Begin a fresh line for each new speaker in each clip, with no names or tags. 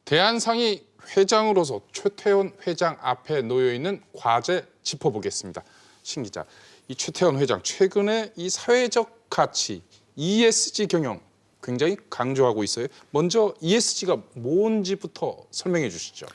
대한상의 회장으로서 최태원 회장 앞에 놓여 있는 과제 짚어보겠습니다. 신 기자, 이 최태원 회장 최근에 이 사회적 가치 ESG 경영 굉장히 강조하고 있어요. 먼저 ESG가 뭔지부터 설명해 주시죠.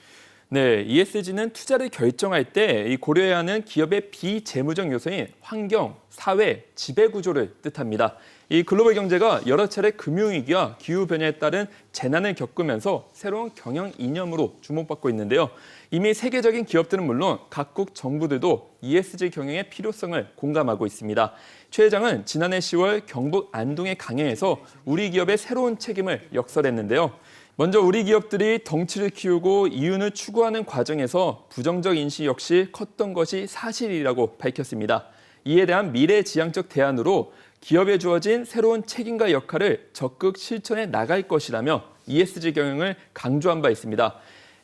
네, ESG는 투자를 결정할 때 고려해야 하는 기업의 비재무적 요소인 환경, 사회, 지배 구조를 뜻합니다. 이 글로벌 경제가 여러 차례 금융위기와 기후변화에 따른 재난을 겪으면서 새로운 경영 이념으로 주목받고 있는데요. 이미 세계적인 기업들은 물론 각국 정부들도 ESG 경영의 필요성을 공감하고 있습니다. 최 회장은 지난해 10월 경북 안동의 강연에서 우리 기업의 새로운 책임을 역설했는데요. 먼저 우리 기업들이 덩치를 키우고 이윤을 추구하는 과정에서 부정적 인식 역시 컸던 것이 사실이라고 밝혔습니다. 이에 대한 미래지향적 대안으로 기업에 주어진 새로운 책임과 역할을 적극 실천해 나갈 것이라며 ESG 경영을 강조한 바 있습니다.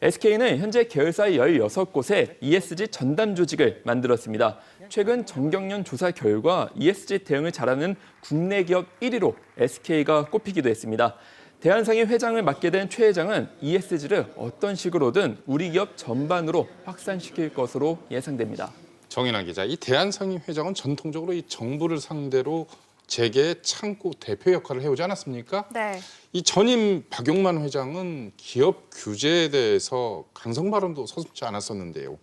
SK는 현재 계열사의 16곳에 ESG 전담 조직을 만들었습니다. 최근 정경련 조사 결과 ESG 대응을 잘하는 국내 기업 1위로 SK가 꼽히기도 했습니다. 대한상의 회장을 맡게 된 최 회장은 ESG를 어떤 식으로든 우리 기업 전반으로 확산시킬 것으로 예상됩니다.
정인환 기자, 이 대한상의 회장은 전통적으로 이 정부를 상대로 재계 창구 대표 역할을 해오지 않았습니까?
네.
이 전임 박용만 회장은 기업 규제에 대해서 강성 발언도 서슴지 않았었는데요.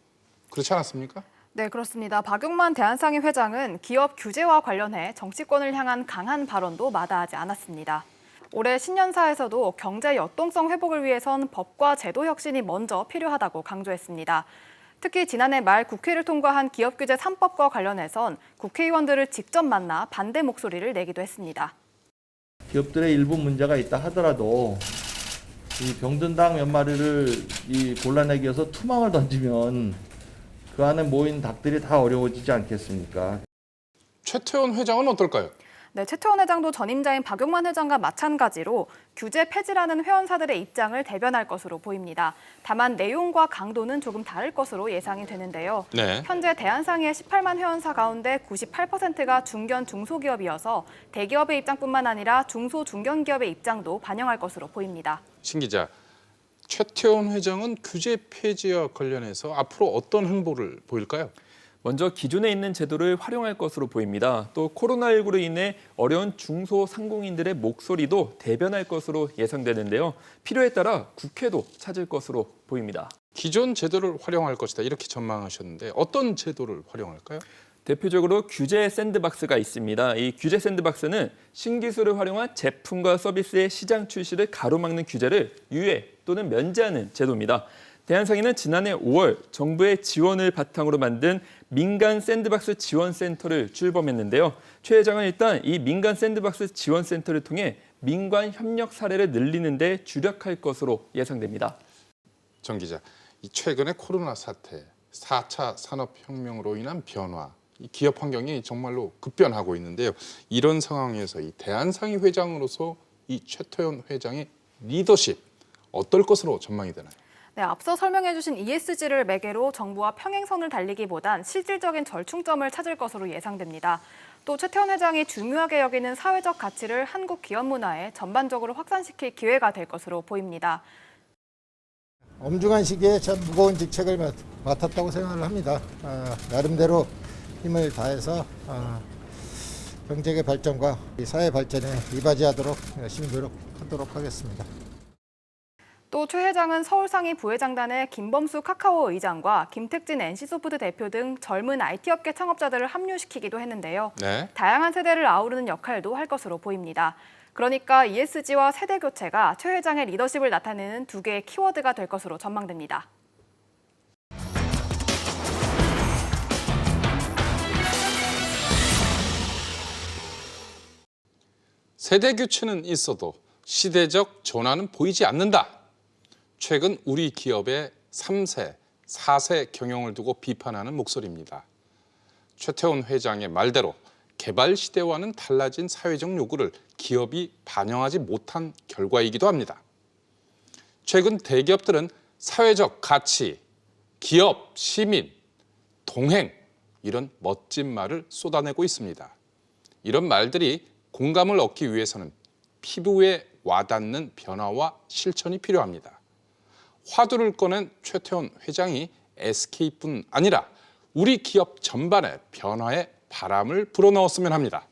그렇지 않았습니까?
네, 그렇습니다. 박용만 대한상의 회장은 기업 규제와 관련해 정치권을 향한 강한 발언도 마다하지 않았습니다. 올해 신년사에서도 경제 역동성 회복을 위해선 법과 제도 혁신이 먼저 필요하다고 강조했습니다. 특히 지난해 말 국회를 통과한 기업규제 3법과 관련해선 국회의원들을 직접 만나 반대 목소리를 내기도 했습니다.
기업들의 일부 문제가 있다 하더라도 이 병든당 몇 마리를 골라내기 위해서 투망을 던지면 그 안에 모인 닭들이 다 어려워지지 않겠습니까?
최태원 회장은 어떨까요?
네, 최태원 회장도 전임자인 박용만 회장과 마찬가지로 규제 폐지라는 회원사들의 입장을 대변할 것으로 보입니다. 다만 내용과 강도는 조금 다를 것으로 예상이 되는데요.
네.
현재 대한상의의 18만 회원사 가운데 98%가 중견 중소기업이어서 대기업의 입장뿐만 아니라 중소 중견기업의 입장도 반영할 것으로 보입니다.
신 기자, 최태원 회장은 규제 폐지와 관련해서 앞으로 어떤 행보를 보일까요?
먼저 기존에 있는 제도를 활용할 것으로 보입니다. 또 코로나19로 인해 어려운 중소상공인들의 목소리도 대변할 것으로 예상되는데요. 필요에 따라 국회도 찾을 것으로 보입니다.
기존 제도를 활용할 것이다 이렇게 전망하셨는데 어떤 제도를 활용할까요?
대표적으로 규제 샌드박스가 있습니다. 이 규제 샌드박스는 신기술을 활용한 제품과 서비스의 시장 출시를 가로막는 규제를 유예 또는 면제하는 제도입니다. 대한상의는 지난해 5월 정부의 지원을 바탕으로 만든 민간 샌드박스 지원센터를 출범했는데요. 최 회장은 일단 이 민간 샌드박스 지원센터를 통해 민관 협력 사례를 늘리는 데 주력할 것으로 예상됩니다.
정 기자, 이 최근의 코로나 사태, 4차 산업혁명으로 인한 변화, 이 기업 환경이 정말로 급변하고 있는데요. 이런 상황에서 이 대한상의 회장으로서 이 최태원 회장의 리더십 어떨 것으로 전망이 되나요?
네, 앞서 설명해 주신 ESG를 매개로 정부와 평행선을 달리기보단 실질적인 절충점을 찾을 것으로 예상됩니다. 또 최태원 회장이 중요하게 여기는 사회적 가치를 한국 기업 문화에 전반적으로 확산시킬 기회가 될 것으로 보입니다.
엄중한 시기에 참 무거운 직책을 맡았다고 생각을 합니다. 나름대로 힘을 다해서 경제의 발전과 사회 발전에 이바지하도록 열심히 노력하도록 하겠습니다.
또 최 회장은 서울상의 부회장단의 김범수 카카오 의장과 김택진 NC소프트 대표 등 젊은 IT업계 창업자들을 합류시키기도 했는데요.
네.
다양한 세대를 아우르는 역할도 할 것으로 보입니다. 그러니까 ESG와 세대 교체가 최 회장의 리더십을 나타내는 두 개의 키워드가 될 것으로 전망됩니다.
세대 교체는 있어도 시대적 전환은 보이지 않는다. 최근 우리 기업의 3세, 4세 경영을 두고 비판하는 목소리입니다. 최태원 회장의 말대로 개발 시대와는 달라진 사회적 요구를 기업이 반영하지 못한 결과이기도 합니다. 최근 대기업들은 사회적 가치, 기업, 시민, 동행 이런 멋진 말을 쏟아내고 있습니다. 이런 말들이 공감을 얻기 위해서는 피부에 와닿는 변화와 실천이 필요합니다. 화두를 꺼낸 최태원 회장이 SK뿐 아니라 우리 기업 전반에 변화의 바람을 불어넣었으면 합니다.